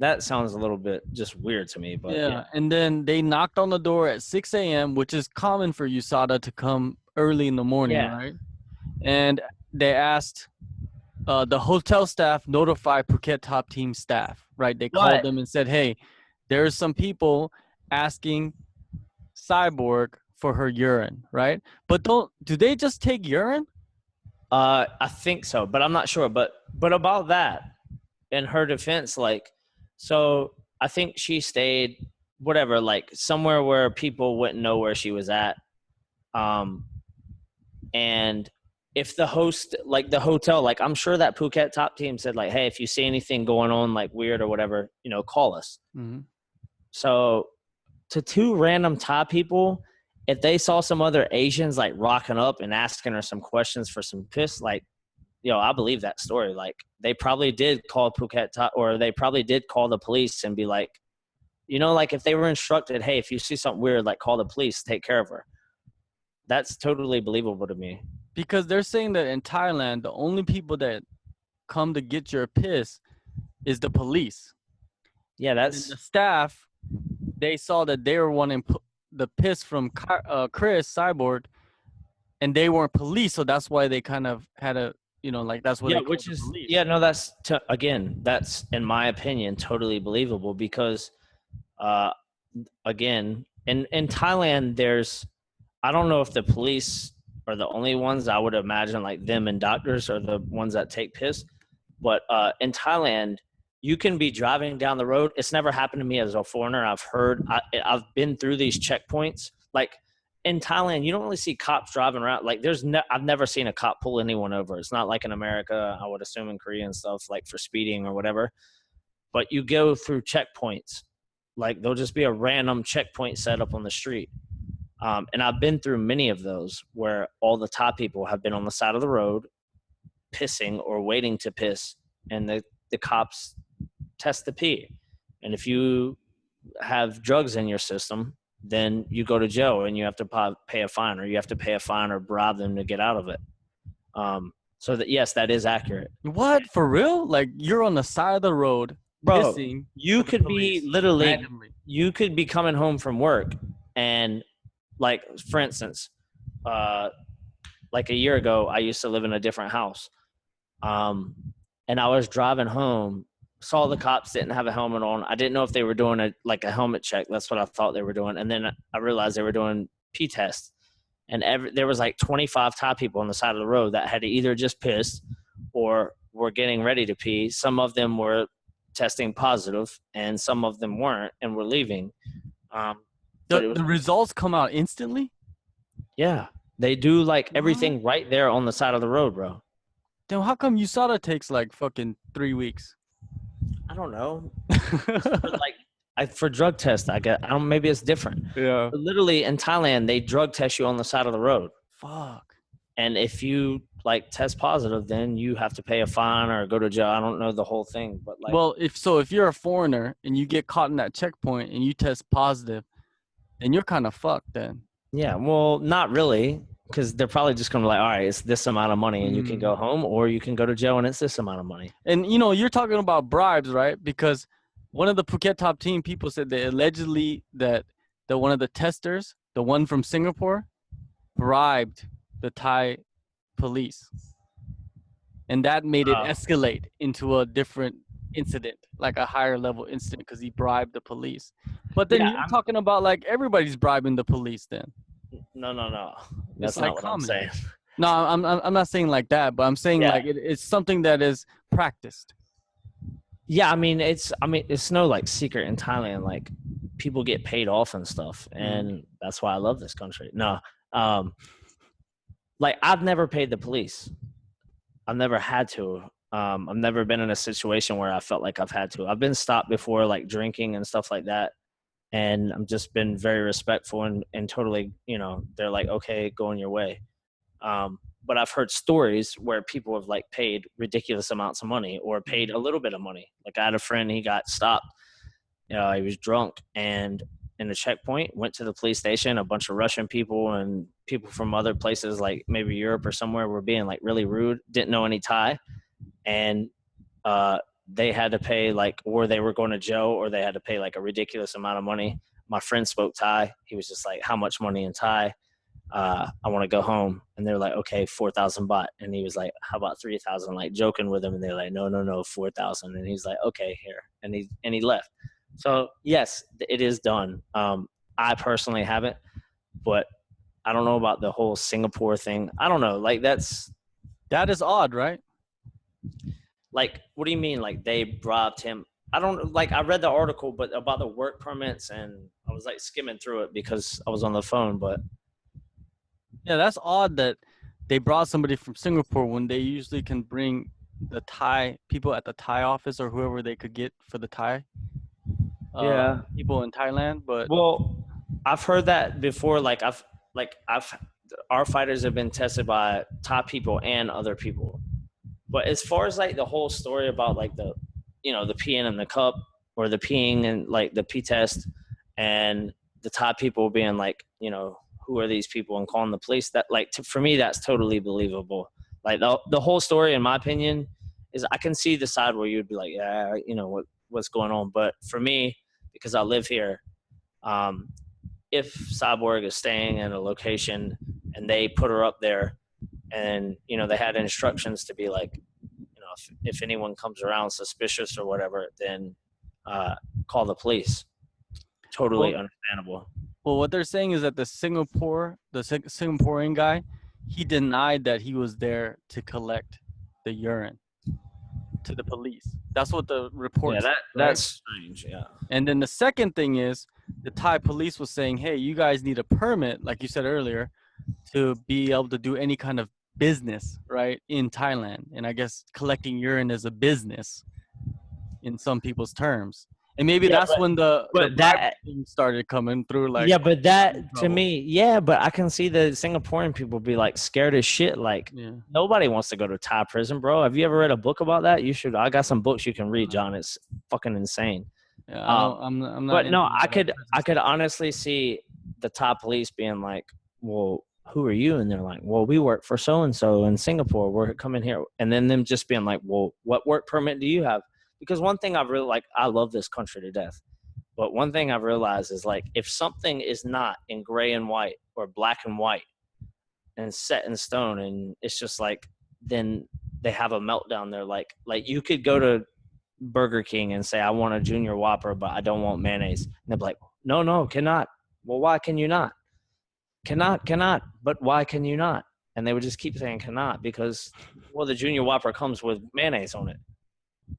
That sounds a little bit just weird to me. But yeah. And then they knocked on the door at 6 a.m., which is common for USADA to come early in the morning, right? And they asked the hotel staff notify Phuket Top Team staff, right? They called them and said, hey, there's some people asking Cyborg for her urine, right? But do they just take urine? I think so, but I'm not sure. But about that, in her defense, like, so I think she stayed whatever, like somewhere where people wouldn't know where she was at. And if the host, like the hotel, like I'm sure that Phuket Top Team said like, hey, if you see anything going on like weird or whatever, call us. Mm-hmm. So to 2 random Thai people, if they saw some other Asians like rocking up and asking her some questions for some piss, like, I believe that story. Like they probably did call Phuket or they probably did call the police and be like, like if they were instructed, hey, if you see something weird, like call the police, take care of her. That's totally believable to me. Because they're saying that in Thailand, the only people that come to get your piss is the police. Yeah, that's and the staff. They saw that they were wanting the piss from Cris Cyborg, and they weren't police, so that's why they kind of had a you know, like that's what Yeah, they call which the is police. no, again, that's in my opinion totally believable because again, in Thailand there's I don't know if the police are the only ones. I would imagine like them and doctors are the ones that take piss. But in Thailand, you can be driving down the road. It's never happened to me as a foreigner. I've been through these checkpoints. Like in Thailand, you don't really see cops driving around. Like I've never seen a cop pull anyone over. It's not like in America. I would assume in Korea and stuff like for speeding or whatever. But you go through checkpoints. Like there'll just be a random checkpoint set up on the street. And I've been through many of those where all the top people have been on the side of the road pissing or waiting to piss, and the cops test the pee. And if you have drugs in your system, then you go to jail and you have to pay a fine, or you have to pay a fine or bribe them to get out of it. So that yes, that is accurate. What, for real? Like you're on the side of the road Bro, pissing. you could be literally randomly. You could be coming home from work and like for instance, like a year ago, I used to live in a different house. And I was driving home, saw the cops didn't have a helmet on. I didn't know if they were doing a helmet check. That's what I thought they were doing. And then I realized they were doing P tests. And there was like 25 Thai people on the side of the road that had either just pissed or were getting ready to pee. Some of them were testing positive and some of them weren't and were leaving. The results come out instantly? Yeah. They do like everything right there on the side of the road, bro. Then how come USADA takes like fucking 3 weeks? I don't know. For drug tests, I don't. Maybe it's different. Yeah. But literally in Thailand, they drug test you on the side of the road. Fuck. And if you like test positive, then you have to pay a fine or go to jail. I don't know the whole thing, but like. Well, if you're a foreigner and you get caught in that checkpoint and you test positive, then you're kind of fucked then. Yeah. Well, not really. Because they're probably just going to be like, all right, it's this amount of money and you can go home, or you can go to jail and it's this amount of money. And, you know, you're talking about bribes, right? Because one of the Phuket top team people said that allegedly that one of the testers, the one from Singapore, bribed the Thai police. And that made it escalate into a different incident, like a higher level incident, because he bribed the police. But then you're talking about like everybody's bribing the police then. No. That's like not what I'm saying. No, I'm not saying like that, but I'm saying like it's something that is practiced. Yeah, I mean it's no like secret in Thailand. Like people get paid off and stuff, and that's why I love this country. No, like I've never paid the police. I've never had to. I've never been in a situation where I felt like I've had to. I've been stopped before, like drinking and stuff like that. And I've just been very respectful and totally, you know, they're like, okay, go on your way. But I've heard stories where people have like paid ridiculous amounts of money or paid a little bit of money. Like I had a friend, he got stopped. He was drunk and in a checkpoint, went to the police station. A bunch of Russian people and people from other places, like maybe Europe or somewhere, were being like really rude, didn't know any Thai. And, they had to pay like, or they were going to jail, or they had to pay like a ridiculous amount of money. My friend spoke Thai. He was just like, how much money in Thai? I want to go home. And they're like, okay, 4,000 baht. And he was like, how about 3,000? Like joking with him. And they're like, no, 4,000. And he's like, okay, here. And he left. So yes, it is done. I personally haven't, but I don't know about the whole Singapore thing. I don't know. Like that is odd, right? Like, what do you mean? Like they bribed him? I don't like. I read the article, but about the work permits, and I was like skimming through it because I was on the phone. But yeah, that's odd that they brought somebody from Singapore when they usually can bring the Thai people at the Thai office or whoever they could get for the Thai. People in Thailand. But well, I've heard that before. Our fighters have been tested by Thai people and other people. But as far as like the whole story about like the peeing in the cup or the peeing and like the pee test and the Thai people being like, you know, who are these people and calling the police, that like for me, that's totally believable. Like the whole story, in my opinion, is I can see the side where you'd be like, yeah, you know, what's going on. But for me, because I live here, if Cyborg is staying in a location and they put her up there, And, they had instructions to be like, if anyone comes around suspicious or whatever, then call the police. Totally Well, understandable. well, what they're saying is that the Singaporean guy, he denied that he was there to collect the urine to the police. That's what the report Yeah, said, that's strange. Yeah. And then the second thing is the Thai police was saying, hey, you guys need a permit, like you said earlier, to be able to do any kind of business, right, in Thailand. And I guess collecting urine is a business in some people's terms. And maybe that's when the that thing started coming through. Like, yeah, but that to me, yeah, but I can see the Singaporean people be like scared as shit. Like nobody wants to go to Thai prison, bro. Have you ever read a book about that? You should. I got some books you can read, John. It's fucking insane. Yeah, I'm not. But no, I could honestly see the Thai police being like, well, who are you? And they're like, well, we work for so and so in Singapore. We're coming here, and then them just being like, well, what work permit do you have? Because one thing I really like, I love this country to death. But one thing I've realized is like if something is not in gray and white or black and white and set in stone, and it's just like then they have a meltdown. They're like you could go to Burger King and say I want a Junior Whopper, but I don't want mayonnaise. And they're like, no, cannot. Well, why can you not? Cannot. But why can you not? And they would just keep saying cannot because well, the Junior Whopper comes with mayonnaise on it.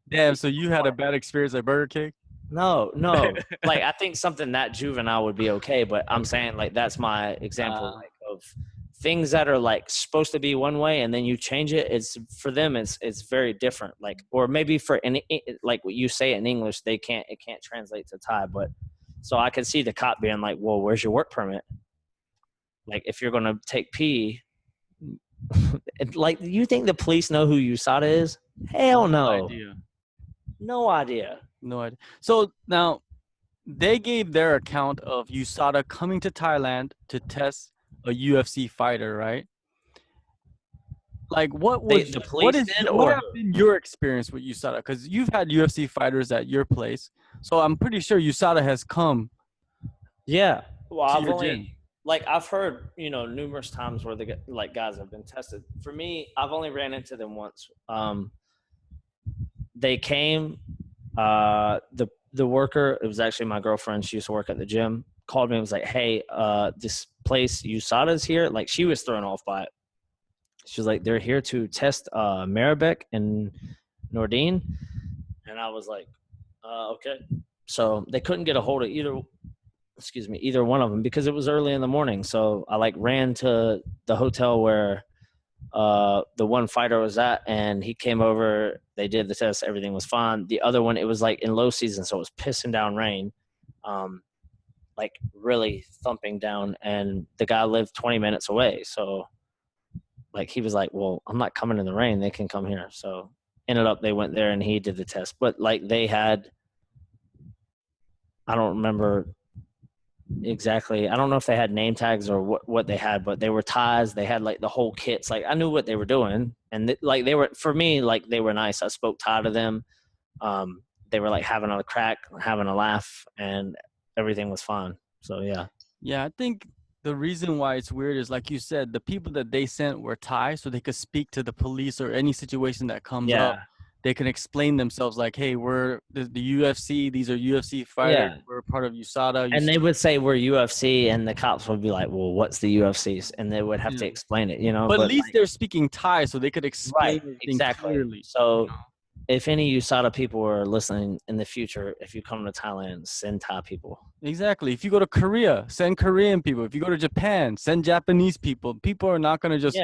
Damn, so you had a bad experience at Burger King? No. Like I think something that juvenile would be okay, but I'm saying like that's my example like, of things that are like supposed to be one way and then you change it. It's for them. It's very different. Like or maybe for any like what you say in English, it can't translate to Thai. But so I could see the cop being like, "Well, where's your work permit? Like if you're gonna take pee." Like, you think the police know who USADA is? Hell no. No idea. So now they gave their account of USADA coming to Thailand to test a UFC fighter, right? Like what was the police what has been your experience with USADA? Because you've had UFC fighters at your place, so I'm pretty sure USADA has come. Yeah, well, I've heard numerous times where the like guys have been tested. For me, I've only ran into them once. They came. The worker, it was actually my girlfriend. She used to work at the gym. Called me and was like, "Hey, this place USADA's here." Like she was thrown off by it. She was like, "They're here to test Maribek and Nordine," and I was like, "Okay." So they couldn't get a hold of either one of them because it was early in the morning. So I ran to the hotel where the one fighter was at, and he came over. They did the test. Everything was fine. The other one, it was in low season, so it was pissing down rain, really thumping down. And the guy lived 20 minutes away, so he was like, "Well, I'm not coming in the rain. They can come here." So ended up they went there and he did the test. But they had, I don't remember exactly. I don't know if they had name tags or what they had, but they were ties. They had the whole kits. I knew what they were doing, and they were, for me, they were nice. I spoke Thai to them. They were having a crack, having a laugh, and everything was fine. So yeah. Yeah, I think the reason why it's weird is, like you said, the people that they sent were Thai, so they could speak to the police or any situation that comes up. They can explain themselves hey, we're the UFC. These are UFC fighters. Yeah. We're part of USADA. And they would say we're UFC, and the cops would be like, well, what's the UFC? And they would have to explain it, But at least they're speaking Thai, so they could explain it clearly. So if any USADA people are listening in the future, if you come to Thailand, send Thai people. Exactly. If you go to Korea, send Korean people. If you go to Japan, send Japanese people. People are not going to just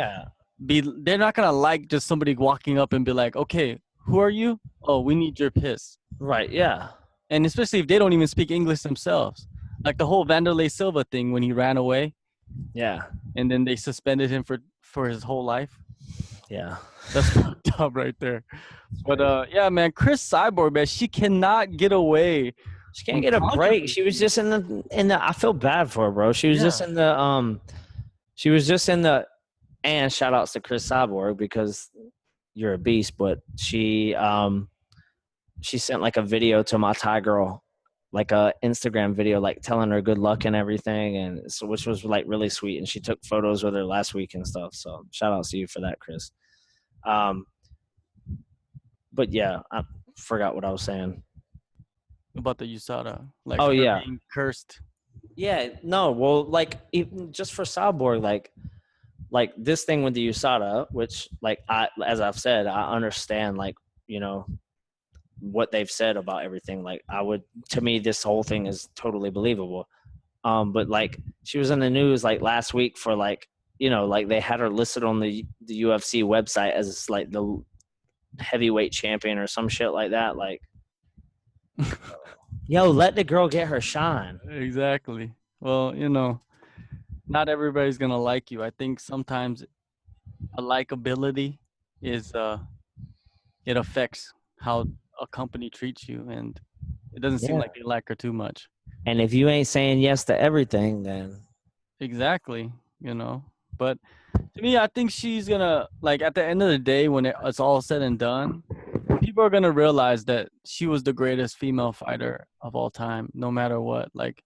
they're not going to just somebody walking up and be like, okay, who are you? Oh, we need your piss. Right, yeah. And especially if they don't even speak English themselves. Like the whole Vanderlei Silva thing when he ran away. Yeah. And then they suspended him for his whole life. Yeah. That's fucked up right there. But, yeah, man, Cris Cyborg, man, she cannot get away. She can't get a break. She was just in the I feel bad for her, bro. She was just in the and shout outs to Cris Cyborg because you're a beast, but she sent a video to my Thai girl like a Instagram video, like telling her good luck and everything, and so which was like really sweet. And she took photos with her last week and stuff. So shout out to you for that, Chris. But yeah, I forgot what I was saying. About the USADA, like Oh her yeah, being cursed. yeah. No, well, like even just for Cyborg, like this thing with the USADA, which like as I've said, I understand like what they've said about everything. Like to me, this whole thing is totally believable. But like she was in the news like last week for like like they had her listed on the UFC website as like the heavyweight champion or some shit like that. Like, yo, let the girl get her shine. Exactly. Well, not everybody's gonna like you. I think sometimes a likability is it affects how a company treats you, and it doesn't seem Yeah. like they like her too much. And if you ain't saying yes to everything, then Exactly. But to me, I think she's gonna, like, at the end of the day, when it's all said and done, people are gonna realize that she was the greatest female fighter of all time, no matter what. Like,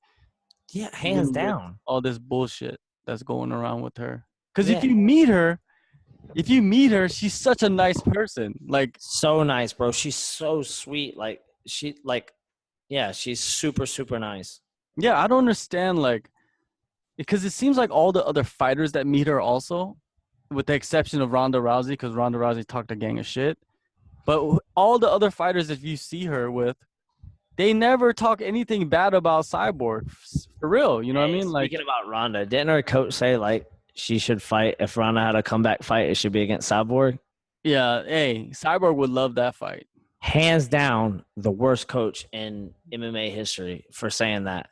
yeah, hands even with down. all this bullshit that's going around with her. Because Yeah. if you meet her, she's such a nice person. Like, So nice, bro. She's so sweet. Like she's super, super nice. yeah, I don't understand, like, because it seems like all the other fighters that meet her also, with the exception of Ronda Rousey, because Ronda Rousey talked a gang of shit. But all the other fighters, if you see her with, they never talk anything bad about Cyborg. For real, you know what I mean? Like, Speaking about Ronda, didn't her coach say like she should fight if Ronda had a comeback fight, it should be against Cyborg? yeah, hey, Cyborg would love that fight. Hands down, the worst coach in MMA history for saying that.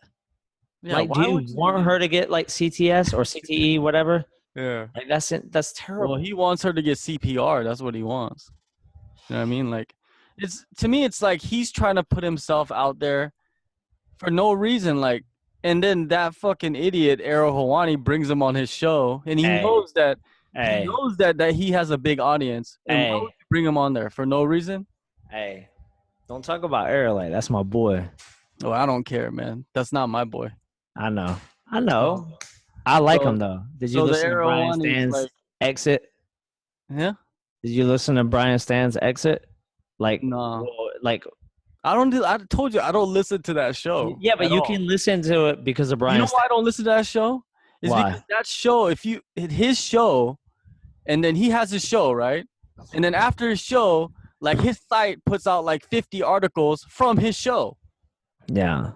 Yeah, Like, why do you would you want her to get like CTS or CTE, whatever? Yeah. Like that's terrible. Well, he wants her to get CPR. That's what he wants. You know what I mean? Like, to me, it's like he's trying to put himself out there for no reason. Like, and then that fucking idiot Errol Hawani brings him on his show, and he Hey. knows that Hey, that he has a big audience, and why Hey. would you bring him on there for no reason? hey, don't talk about Errol like that's my boy. Oh, I don't care, man. That's not my boy. I know. I like So- him though. Did you so the listen to Errol Brian one is Stan's like- exit? Yeah. Did you listen to Brian Stan's exit? Like, No. like, I told you I don't listen to that show. yeah, but at you all. can listen to it because of You Brian. know why I don't listen to that show? It's Why? because that show, his show, and then he has his show, right? And then after his show, like his site puts out like 50 articles from his show. Yeah.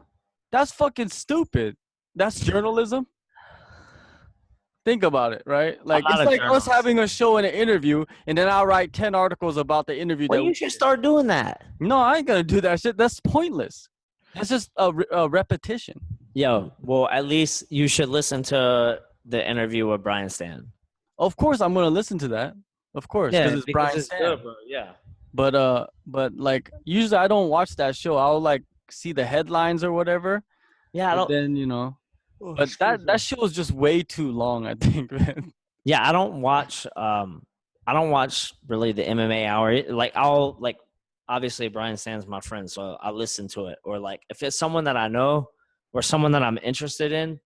That's fucking stupid. That's journalism. Think about it, right? Like, not it's a like us journalist. having a show and an interview, and then I'll write 10 articles about the interview. Well, you should start doing that. No, I ain't gonna do that shit. That's pointless. That's just a repetition. Yo, well, at least you should listen to the interview with Brian Stan. Of course, I'm gonna listen to that. Of course, because it's Brian Stan. good, bro. Yeah. But like usually I don't watch that show. I'll like see the headlines or whatever. Yeah, But then but that show is just way too long. I think, man. Yeah, I don't watch really the MMA hour. Like I'll like obviously Brian Stan's my friend, so I listen to it. Or like if it's someone that I know or someone that I'm interested in,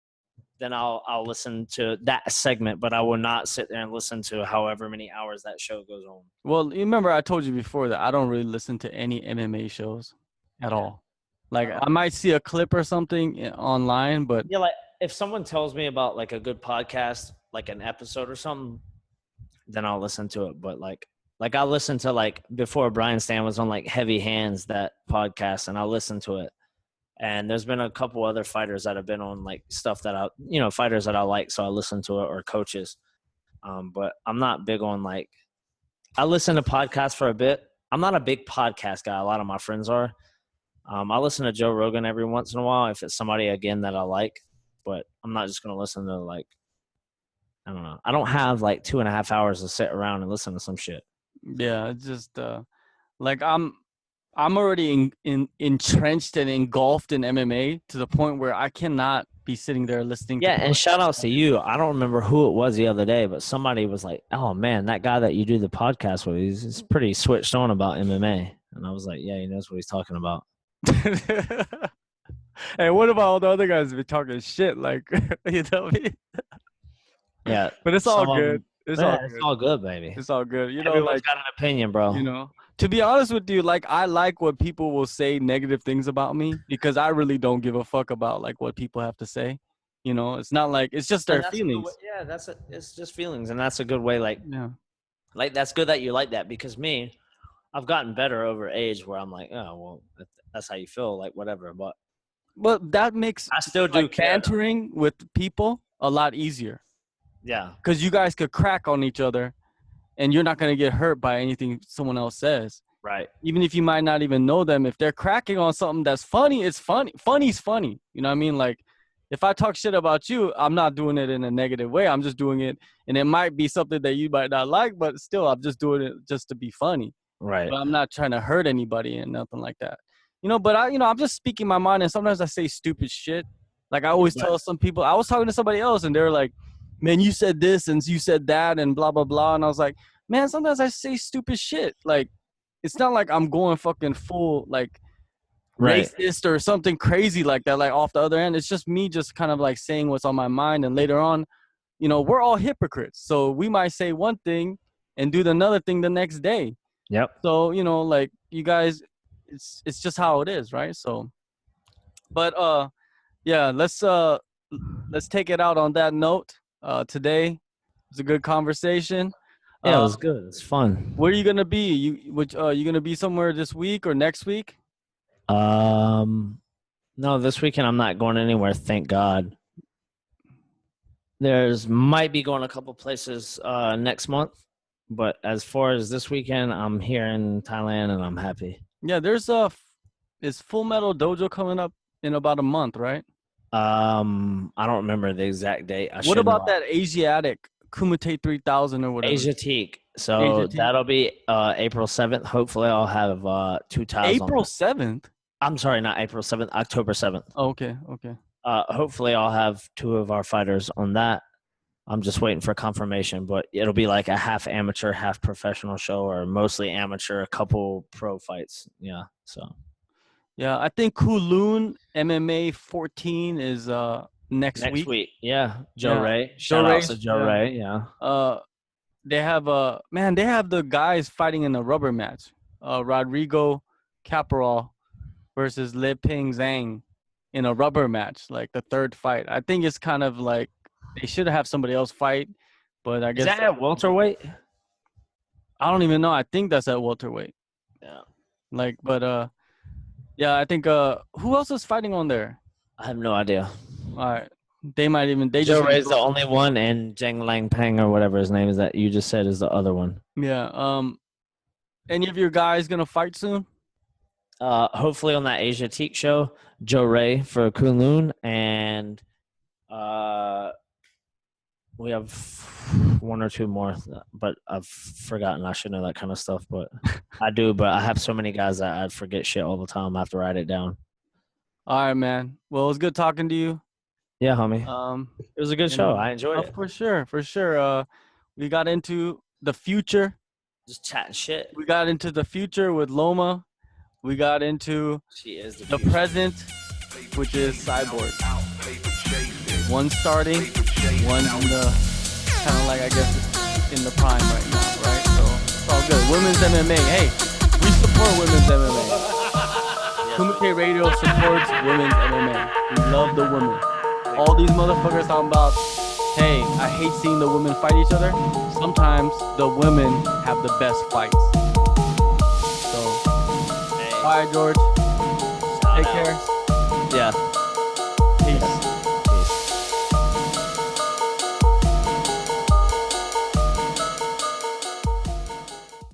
then I'll listen to that segment, but I will not sit there and listen to however many hours that show goes on. Well, you remember I told you before that I don't really listen to any MMA shows at all. Like I might see a clip or something online, but Yeah, like if someone tells me about like a good podcast, like an episode or something, then I'll listen to it. But like I listened to like before Brian Stan was on like Heavy Hands, that podcast, and I listened to it. And there's been a couple other fighters that have been on like stuff that fighters that I like, so I listen to it, or coaches. But I'm not big on like I listen to podcasts for a bit. I'm not a big podcast guy. A lot of my friends are. I listen to Joe Rogan every once in a while if it's somebody again that I like, but I'm not just gonna listen to like I don't know. I don't have like 2.5 hours to sit around and listen to some shit. yeah, it's just like I'm already entrenched and engulfed in MMA to the point where I cannot be sitting there listening. Yeah, to and shout outs to you. I don't remember who it was the other day, but somebody was like, "Oh man, that guy that you do the podcast with, he's pretty switched on about MMA." And I was like, "Yeah, he knows what he's talking about." Hey, what about all the other guys be talking shit? Like, you know what I mean? Yeah, But it's all some of good. them. It's all Yeah, it's good. all good, baby. It's all good. You know, Everyone's like, got an opinion, bro. you know, to be honest with you, like, I like what people will say negative things about me because I really don't give a fuck about like what people have to say. You know, it's not like it's just their And that's a good way. feelings. Yeah, it's just feelings, and that's a good way. Yeah. Like that's good that you like that because me, I've gotten better over age where I'm like, oh well, that's how you feel, like whatever. But But that makes I still do like care. Though. bantering with people a lot easier Yeah, because you guys could crack on each other and you're not going to get hurt by anything someone else says. right. Even if you might not even know them, if they're cracking on something that's funny, it's funny. Funny's funny. You know what I mean? Like, if I talk shit about you, I'm not doing it in a negative way. I'm just doing it, and it might be something that you might not like, but still, I'm just doing it just to be funny. Right. But I'm not trying to hurt anybody and nothing like that. You know, but I'm just speaking my mind, and sometimes I say stupid shit. Like I always tell some people, I was talking to somebody else, and they were like, "Man, you said this and you said that, and blah blah blah," and I was like, "Man, sometimes I say stupid shit. Like, it's not like I'm going fucking full like racist or something crazy like that, like off the other end. It's just me just kind of like saying what's on my mind, and later on, we're all hypocrites. So we might say one thing and do another thing the next day. Yep. So, like you guys, it's just how it is, right? So, but yeah, let's take it out on that note. Today was a good conversation. Yeah, it was good. It's fun. Where are you gonna be? You gonna be somewhere this week or next week? No, this weekend I'm not going anywhere. Thank God. Might be going a couple places next month, but as far as this weekend, I'm here in Thailand and I'm happy. Yeah, is Full Metal Dojo coming up in about a month, right? I don't remember the exact date. What about that Asiatic Kumite 3000 or whatever? Asiatique. So that'll be April 7th. Hopefully, I'll have 2 tiles. April 7th. I'm sorry, not April 7th. October 7th. Oh, okay. Hopefully, I'll have 2 of our fighters on that. I'm just waiting for confirmation, but it'll be like a half amateur, half professional show, or mostly amateur, a couple pro fights. Yeah. So. Yeah, I think Kowloon MMA 14 is next week. Yeah, Joe Ray. Shout out to Joe Ray. Yeah. They have the guys fighting in a rubber match. Rodrigo Caparol versus Li Ping Zhang in a rubber match, like the third fight. I think it's kind of like they should have somebody else fight, but I guess is that at welterweight? I don't even know. I think that's at welterweight. Yeah. Yeah, I think who else is fighting on there? I have no idea. All right. Joe Ray's the only one, and Zhang Lang Peng or whatever his name is that you just said is the other one. Yeah. Any of your guys gonna fight soon? Hopefully on that Asiatique show, Joe Ray for Kowloon, and we have 1 or 2 more, but I've forgotten. I should know that kind of stuff, but I do. But I have so many guys that I'd forget shit all the time. I have to write it down. All right, man. Well, it was good talking to you. Yeah, homie. It was a good show. I enjoyed it. For sure. We got into the future. Just chatting shit. We got into the future with Loma. We got into the present, which is Cyborg. One starting, one in the kind of like, I guess, in the prime right now, right? So it's all good. Women's MMA. Hey, we support women's MMA. Kumite Radio supports women's MMA. We love the women. All these motherfuckers talking about, hey, I hate seeing the women fight each other. Sometimes the women have the best fights. So, all right, George. Take care. Yeah.